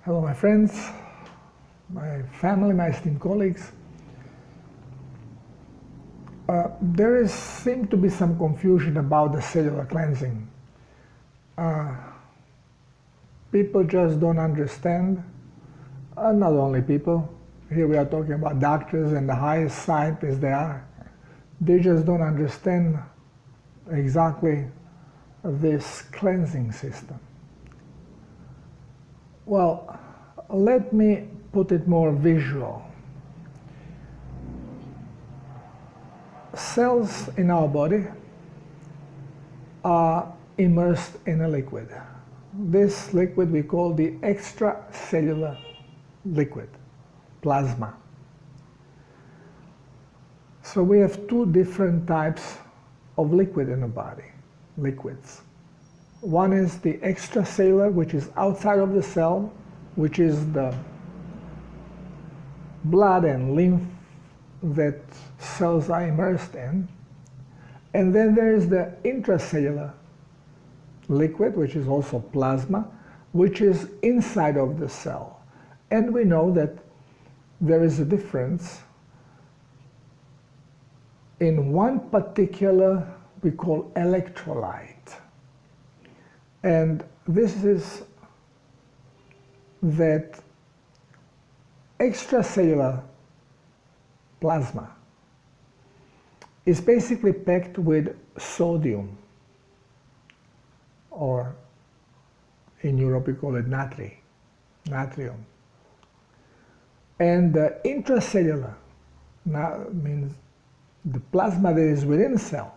Hello, my friends, my family, my esteemed colleagues. There seems to be some confusion about the cellular cleansing. People just don't understand, not only people, here we are talking about doctors and the highest scientists they just don't understand exactly this cleansing system. Well, let me put it more visual. Cells in our body are immersed in a liquid. This liquid we call the extracellular liquid, plasma. So we have two different types of liquid in the body, liquids. One is the extracellular, which is outside of the cell, which is the blood and lymph that cells are immersed in. And then there is the intracellular liquid, which is also plasma, which is inside of the cell. And we know that there is a difference in one particular we call electrolyte. And this is that extracellular plasma is basically packed with sodium, or in Europe we call it natrium. And the intracellular means the plasma that is within the cell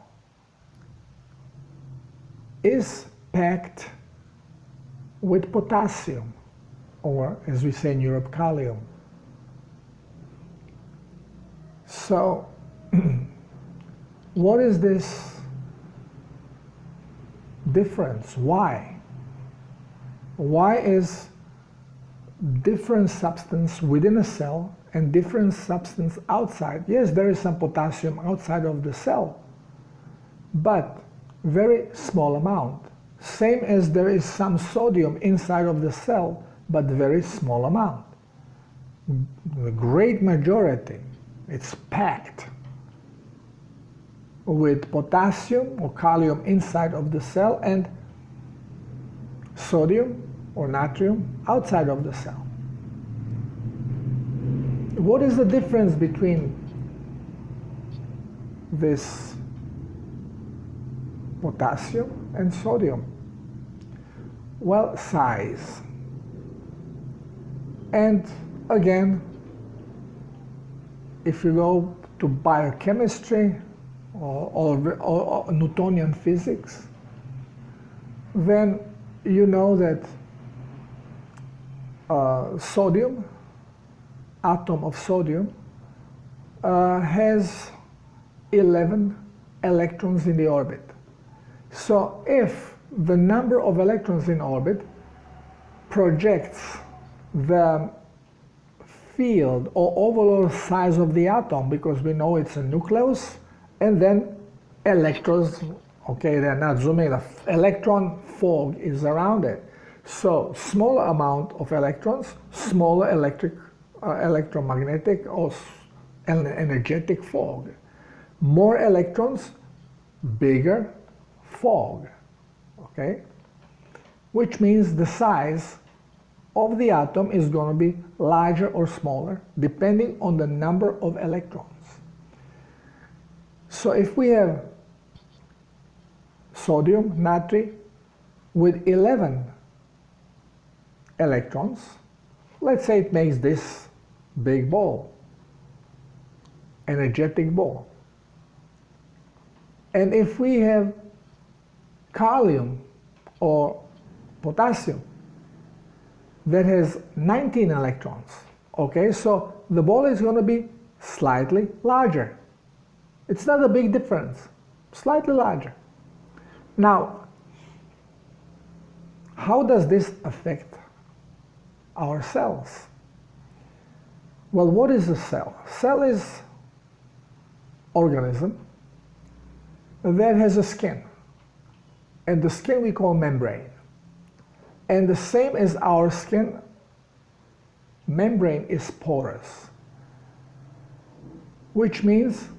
is packed with potassium, or as we say in Europe, kalium. So what is this difference? Why? Why is different substance within a cell and different substance outside? Yes, there is some potassium outside of the cell, but very small amount. Same as there is some sodium inside of the cell, but very small amount. The great majority, it's packed with potassium or kalium inside of the cell and sodium or natrium outside of the cell. What is the difference between this potassium and sodium? Well, size. And again, if you go to biochemistry or Newtonian physics, then you know that sodium, atom of sodium, has 11 electrons in the orbit. So if the number of electrons in orbit projects the field or overall size of the atom, because we know it's a nucleus, and then electrons, okay, they're not zooming, the electron fog is around it. So smaller amount of electrons, smaller electromagnetic or energetic fog. More electrons, bigger fog, okay? Which means the size of the atom is going to be larger or smaller depending on the number of electrons. So if we have sodium, natrium, with 11 electrons, let's say it makes this big ball, energetic ball. And if we have kalium or potassium that has 19 electrons, okay, so the ball is going to be slightly larger. It's not a big difference, slightly larger. Now, how does this affect our cells? Well, what is a cell? Cell is organism that has a skin, and the skin we call membrane. And the same as our skin, membrane is porous, which means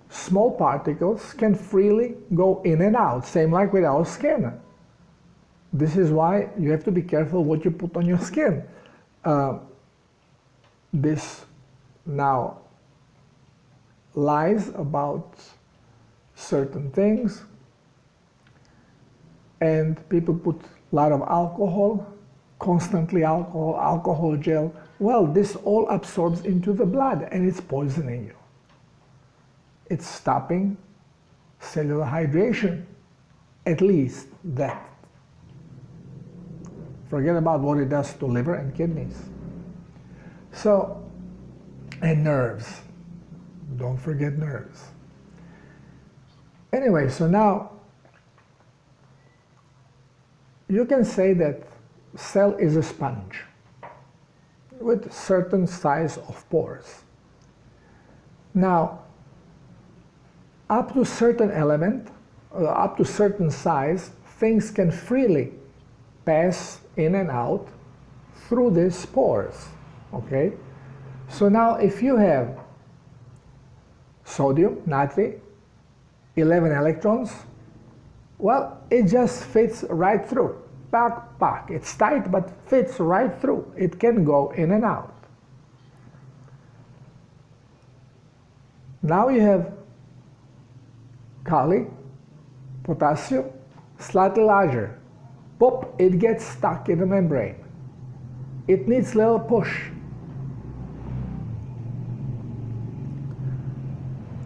small particles can freely go in and out, same like with our skin. This is why you have to be careful what you put on your skin. This now lies about certain things, and people put a lot of alcohol, constantly alcohol, alcohol gel. Well, this all absorbs into the blood and it's poisoning you. It's stopping cellular hydration, at least that. Forget about what it does to liver and kidneys. So, and nerves. Don't forget nerves. Anyway, so now you can say that cell is a sponge with certain size of pores. Now, up to certain element, up to certain size, things can freely pass in and out through these pores, okay? So now if you have sodium, natrium, 11 electrons, well, it just fits right through. Pack, pack. It's tight, but fits right through. It can go in and out. Now you have Kali, potassium, slightly larger. Pop, it gets stuck in the membrane. It needs a little push.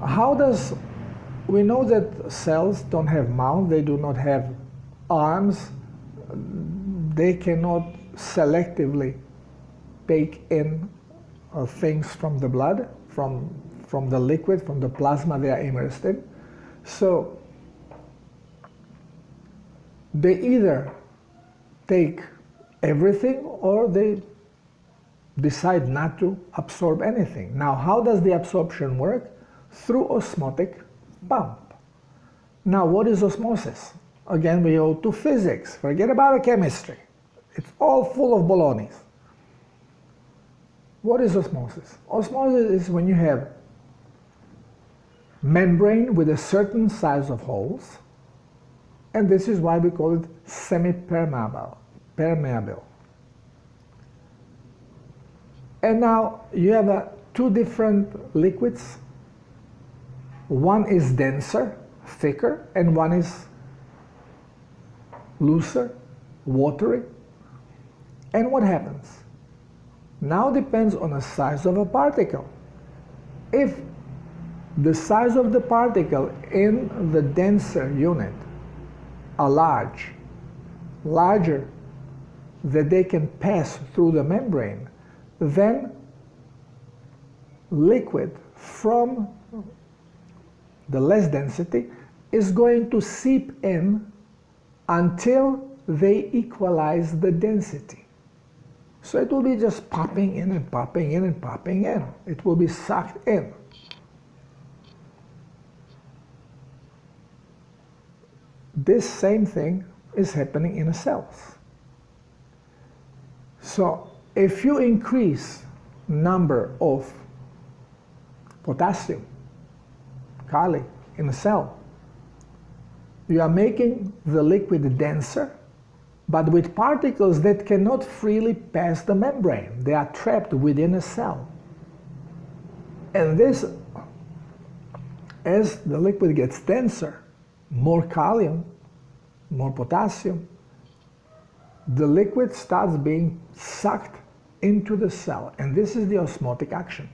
How does, we know that cells don't have mouths, they do not have arms, they cannot selectively take in things from the blood, from the liquid, from the plasma they are immersed in. So they either take everything or they decide not to absorb anything. Now, how does the absorption work? Through osmotic pump. Now, what is osmosis? Again, we go to physics. Forget about chemistry. It's all full of baloney. What is osmosis? Osmosis is when you have membrane with a certain size of holes, and this is why we call it semi-permeable. And now you have two different liquids. One is denser, thicker, and one is looser, watery. And what happens? Now depends on the size of a particle. If the size of the particle in the denser unit are larger that they can pass through the membrane, then liquid from the less density is going to seep in until they equalize the density. So it will be just popping in and popping in and popping in. It will be sucked in. This same thing is happening in the cells. So if you increase number of potassium, Kali in a cell, you are making the liquid denser, but with particles that cannot freely pass the membrane. They are trapped within a cell. And this, as the liquid gets denser, more kalium, more potassium, the liquid starts being sucked into the cell, and this is the osmotic action.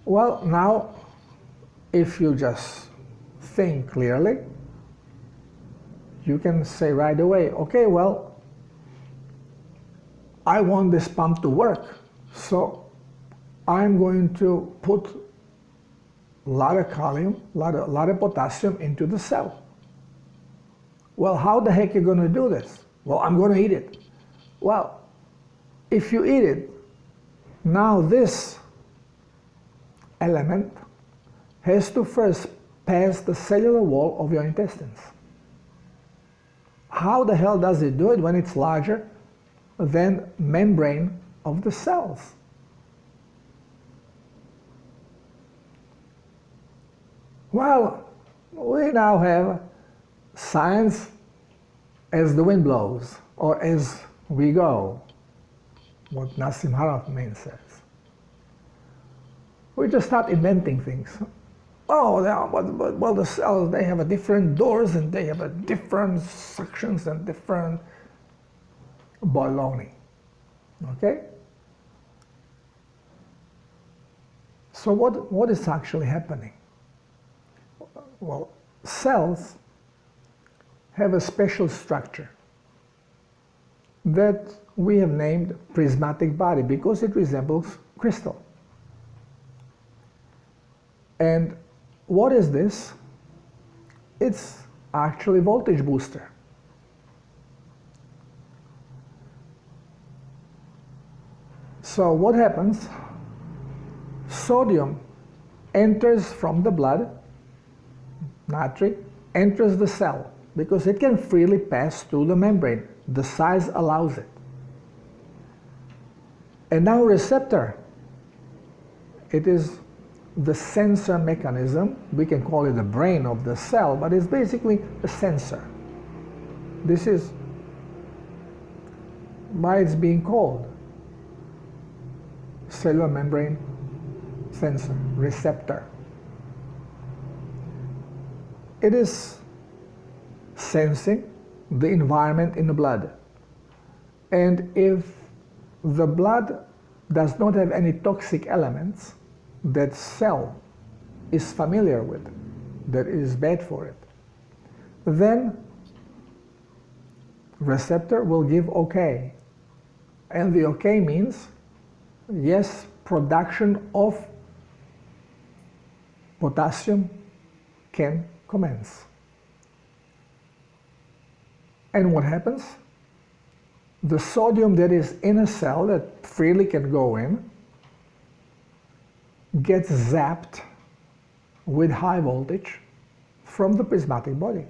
Well, now, if you just think clearly, you can say right away, okay, well, I want this pump to work, so I'm going to put a lot of kalium, a lot of potassium into the cell. Well, how the heck are you going to do this? Well, I'm going to eat it. Well, if you eat it, now this element has to first pass the cellular wall of your intestines. How the hell does it do it when it's larger? than membrane of the cells. Well, we now have science as the wind blows, or as we go, what Nassim Haramein says. We just start inventing things. Oh, well, the cells, they have a different doors and they have a different suctions and different baloney. Okay? So what is actually happening? Well, cells have a special structure that we have named prismatic body because it resembles crystal. And what is this? It's actually voltage booster. So what happens? Sodium enters from the blood, natrium enters the cell because it can freely pass through the membrane. The size allows it. And now receptor, it is the sensor mechanism. We can call it the brain of the cell, but it's basically a sensor. This is why it's being called cellular membrane sensor, receptor. It is sensing the environment in the blood. And if the blood does not have any toxic elements that cell is familiar with, that is bad for it, then receptor will give OK. And the OK means, yes, production of potassium can commence. And what happens? The sodium that is in a cell that freely can go in gets zapped with high voltage from the prismatic body.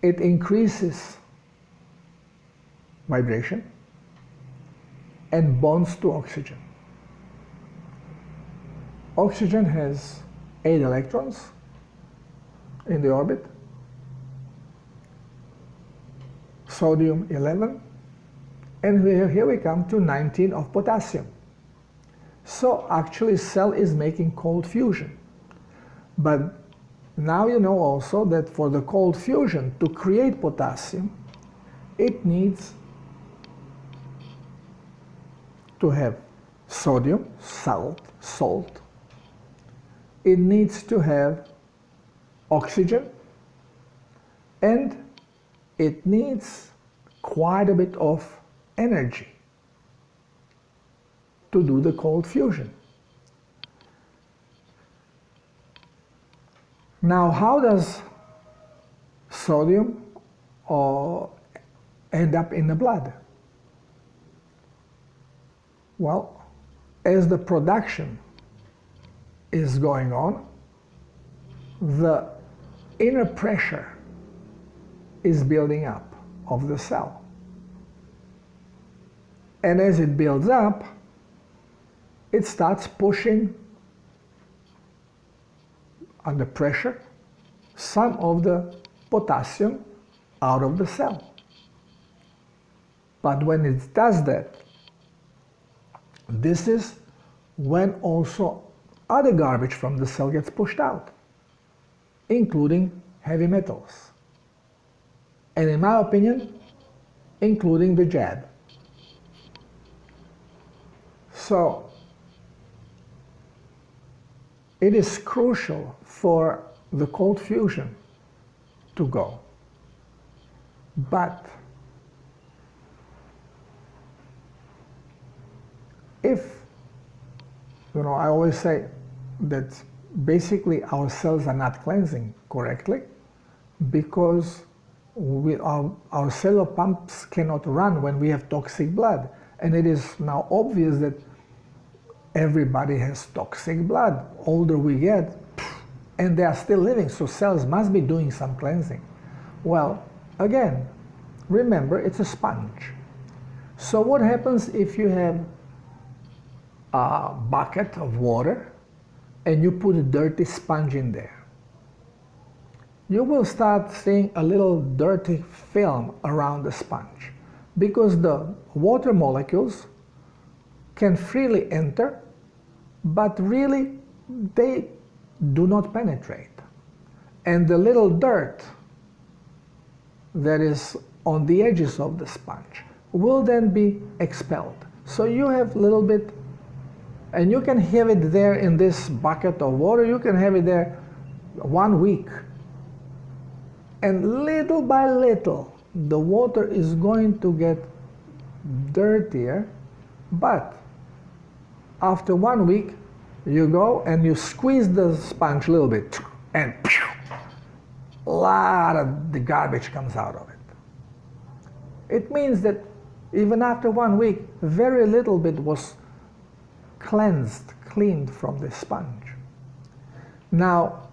It increases vibration and bonds to oxygen. Oxygen has 8 electrons in the orbit, sodium 11, and here we come to 19 of potassium. So actually cell is making cold fusion. But now you know also that for the cold fusion to create potassium, it needs to have sodium, salt. It needs to have oxygen, and it needs quite a bit of energy to do the cold fusion. Now, how does sodium end up in the blood? Well, as the production is going on, the inner pressure is building up of the cell. And as it builds up, it starts pushing under pressure some of the potassium out of the cell. But when it does that, this is when also other garbage from the cell gets pushed out, including heavy metals. And in my opinion, including the jab. So, it is crucial for the cold fusion to go. But if, I always say that basically our cells are not cleansing correctly because our cellular pumps cannot run when we have toxic blood. And it is now obvious that everybody has toxic blood. Older we get, and they are still living, so cells must be doing some cleansing. Well, again, remember, it's a sponge. So what happens if you have a bucket of water and you put a dirty sponge in there? You will start seeing a little dirty film around the sponge because the water molecules can freely enter, but really they do not penetrate. And the little dirt that is on the edges of the sponge will then be expelled. So you have a little bit, and you can have it there in this bucket of water, you can have it there 1 week. And little by little, the water is going to get dirtier, but after 1 week, you go and you squeeze the sponge a little bit, and a lot of the garbage comes out of it. It means that even after 1 week, very little bit was cleaned from the sponge. Now,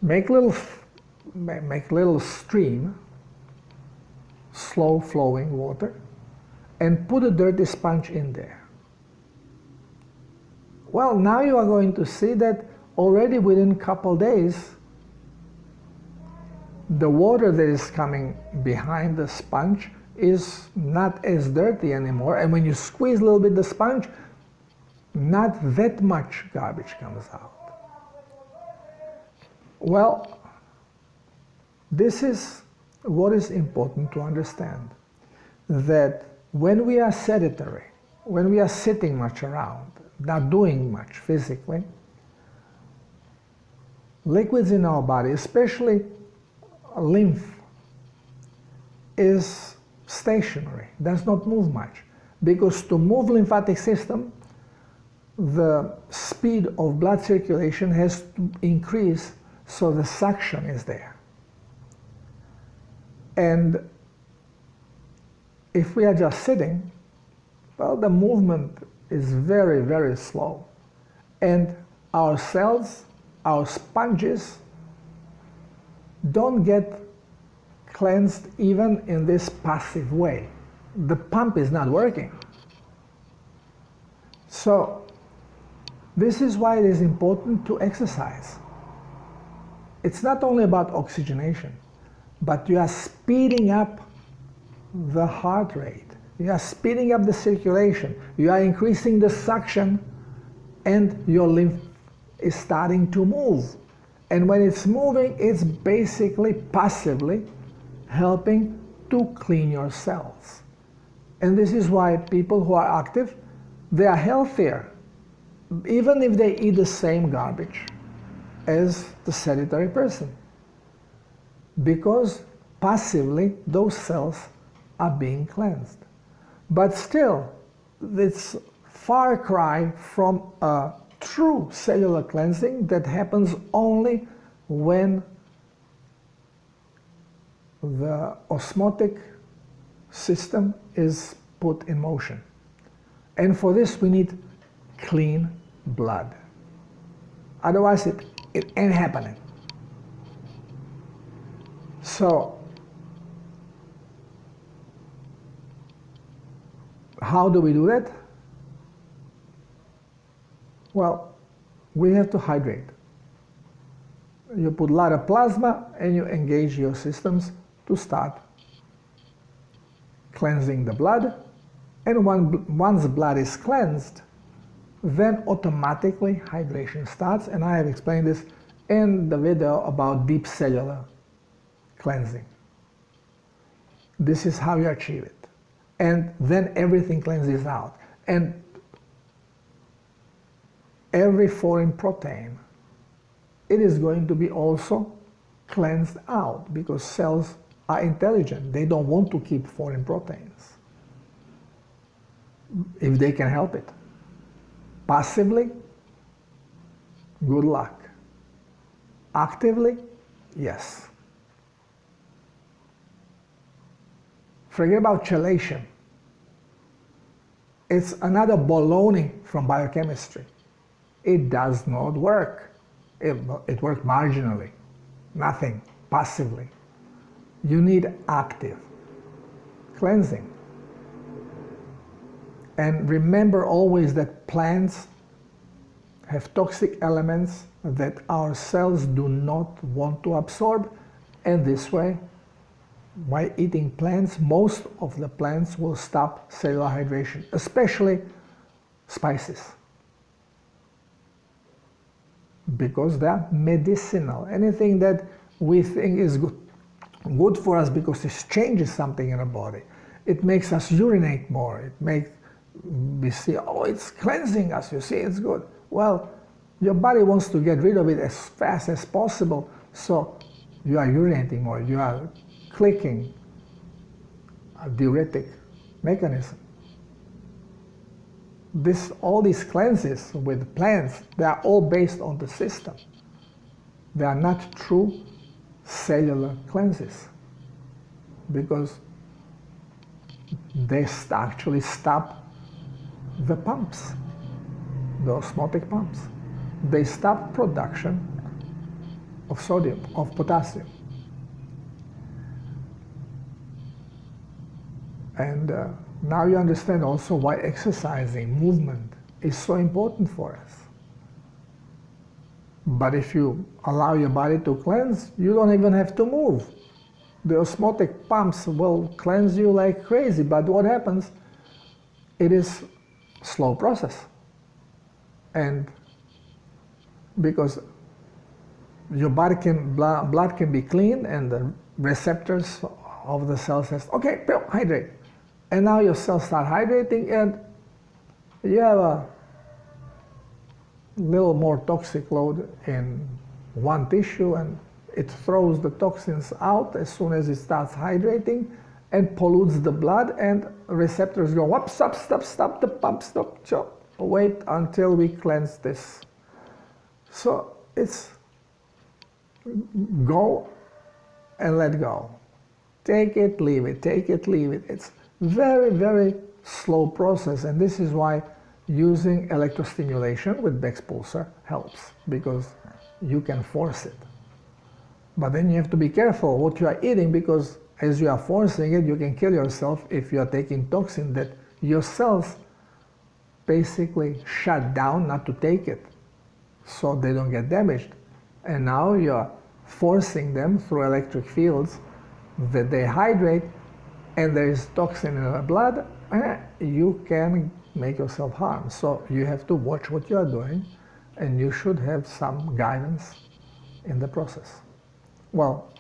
make little stream, slow flowing water, and put a dirty sponge in there. Well, now you are going to see that already within a couple days, the water that is coming behind the sponge is not as dirty anymore, and when you squeeze a little bit the sponge, not that much garbage comes out. Well, this is what is important to understand, that when we are sedentary, when we are sitting much around, not doing much physically, liquids in our body, especially lymph, is stationary, does not move much. Because to move lymphatic system, the speed of blood circulation has to increase, so the suction is there. And if we are just sitting, well, the movement is very, very slow. And our cells, our sponges, don't get cleansed even in this passive way. The pump is not working. So this is why it is important to exercise. It's not only about oxygenation, but you are speeding up the heart rate. You are speeding up the circulation. You are increasing the suction, and your lymph is starting to move. And when it's moving, it's basically passively helping to clean your cells. And this is why people who are active, they are healthier, even if they eat the same garbage as the sedentary person. Because passively, those cells are being cleansed. But still, it's far cry from a true cellular cleansing that happens only when the osmotic system is put in motion. And for this we need clean blood. Otherwise it ain't happening. So how do we do that? Well, we have to hydrate. You put a lot of plasma and you engage your systems to start cleansing the blood. And once blood is cleansed, then automatically hydration starts. And I have explained this in the video about deep cellular cleansing. This is how you achieve it. And then everything cleanses out. And every foreign protein, it is going to be also cleansed out, because cells are intelligent. They don't want to keep foreign proteins if they can help it. Passively, good luck. Actively, yes. Forget about chelation. It's another baloney from biochemistry. It does not work. It worked marginally, nothing, passively. You need active cleansing. And remember always that plants have toxic elements that our cells do not want to absorb, and this way, by eating plants, most of the plants will stop cellular hydration, especially spices, because they are medicinal. Anything that we think is good for us because it changes something in our body. It makes us urinate more. It makes we see, oh, it's cleansing us, you see, it's good. Well, your body wants to get rid of it as fast as possible, so you are urinating more, you are clicking a diuretic mechanism. All these cleanses with plants, they are all based on the system. They are not true cellular cleanses because they actually stop the pumps, the osmotic pumps. They stop production of sodium, of potassium. And now you understand also why exercising, movement, is so important for us. But if you allow your body to cleanse, you don't even have to move. The osmotic pumps will cleanse you like crazy, but what happens? It is a slow process. And because your body blood can be clean, and the receptors of the cell says, okay, hydrate. And now your cells start hydrating, and you have a little more toxic load in one tissue, and it throws the toxins out as soon as it starts hydrating and pollutes the blood, and receptors go, whoop, stop the pump, stop, wait until we cleanse this. So it's go and let go. Take it, leave it, take it, leave it. It's very, very slow process, and this is why using electrostimulation with Beck's pulsar helps, because you can force it. But then you have to be careful what you are eating, because as you are forcing it, you can kill yourself if you are taking toxin that your cells basically shut down not to take it, so they don't get damaged. And now you are forcing them through electric fields that they hydrate, and there is toxin in the blood, you can make yourself harm. So you have to watch what you are doing, and you should have some guidance in the process. Well,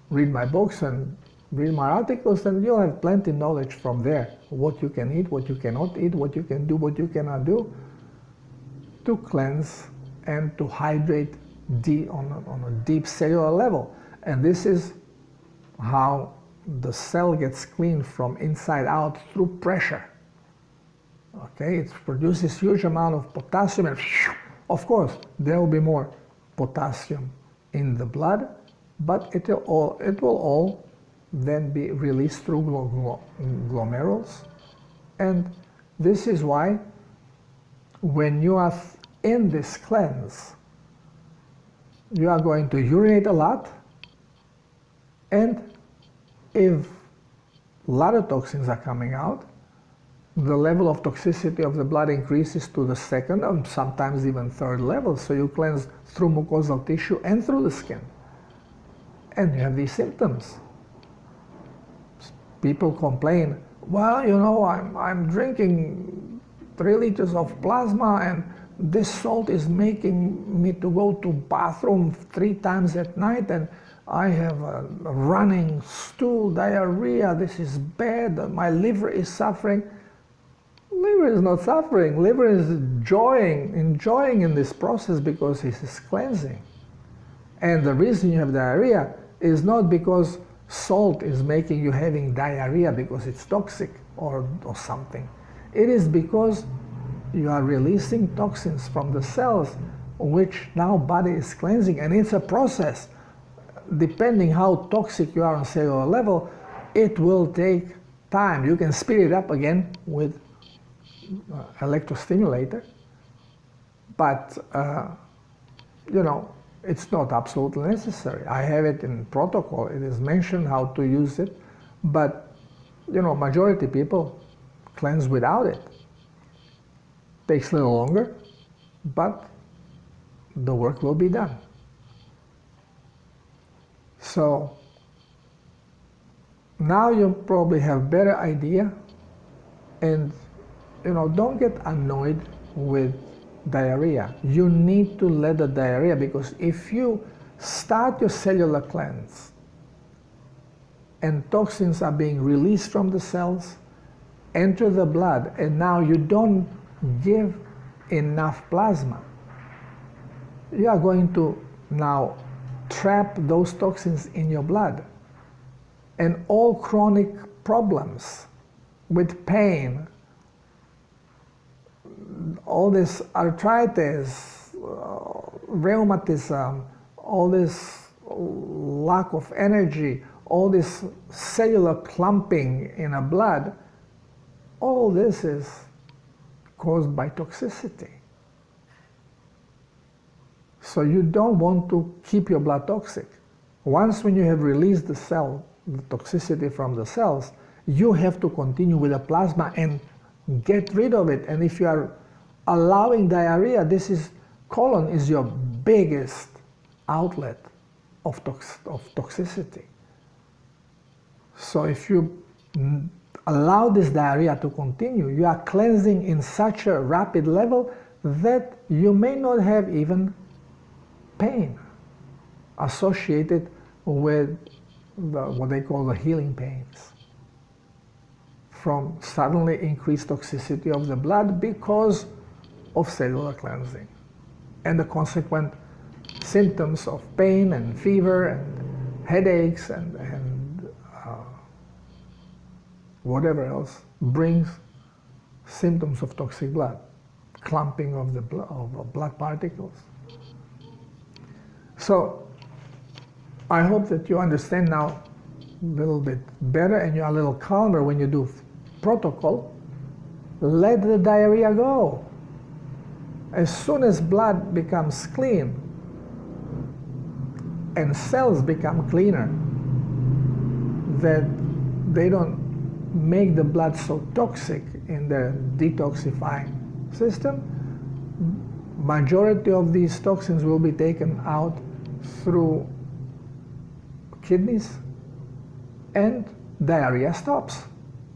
read my books and read my articles, and you'll have plenty of knowledge from there, what you can eat, what you cannot eat, what you can do, what you cannot do, to cleanse and to hydrate on a deep cellular level. And this is how the cell gets cleaned from inside out through pressure. Okay, it produces huge amount of potassium, and of course there will be more potassium in the blood, but it will all then be released through glomerulus. And this is why when you are in this cleanse, you are going to urinate a lot, and if a lot of toxins are coming out, the level of toxicity of the blood increases to the second and sometimes even third level. So you cleanse through mucosal tissue and through the skin, and you have these symptoms. People complain, well, you know, I'm drinking 3 liters of plasma, and this salt is making me to go to bathroom 3 times at night, and I have a running stool, diarrhea, this is bad, my liver is suffering. Liver is not suffering, liver is enjoying in this process because it is cleansing. And the reason you have diarrhea is not because salt is making you having diarrhea because it's toxic or something. It is because you are releasing toxins from the cells, which now body is cleansing, and it's a process. Depending how toxic you are on cellular level, it will take time. You can speed it up again with electrostimulator, but you know, It's not absolutely necessary. I have it in protocol. It is mentioned how to use it, but majority people cleanse without it. Takes a little longer, but the work will be done. So now you probably have better idea, and don't get annoyed with diarrhea. You need to let the diarrhea, because if you start your cellular cleanse and toxins are being released from the cells, enter the blood, and now you don't give enough plasma, you are going to now trap those toxins in your blood. And all chronic problems with pain, all this arthritis, rheumatism, all this lack of energy, all this cellular clumping in a blood, all this is caused by toxicity. So you don't want to keep your blood toxic. Once when you have released the toxicity from the cells, you have to continue with the plasma and get rid of it. And if you are allowing diarrhea, colon is your biggest outlet of toxicity. So if you allow this diarrhea to continue, you are cleansing in such a rapid level that you may not have even pain associated with what they call the healing pains from suddenly increased toxicity of the blood because of cellular cleansing and the consequent symptoms of pain and fever and headaches and whatever else brings symptoms of toxic blood, clumping of the blood particles. So I hope that you understand now a little bit better and you are a little calmer when you do protocol. Let the diarrhea go. As soon as blood becomes clean and cells become cleaner, that they don't make the blood so toxic in the detoxifying system, majority of these toxins will be taken out through kidneys and diarrhea stops.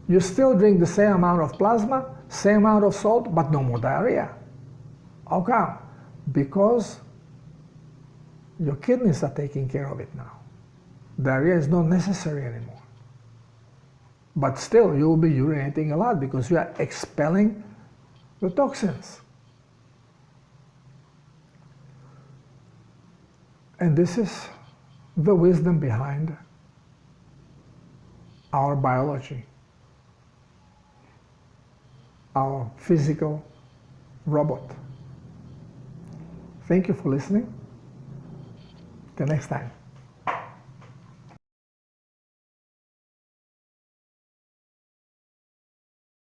You still drink the same amount of plasma, same amount of salt, but no more diarrhea. How come? Because your kidneys are taking care of it now. Diarrhea is not necessary anymore. But still, you will be urinating a lot because you are expelling the toxins. And this is the wisdom behind our biology, our physical robot. Thank you for listening. Till next time.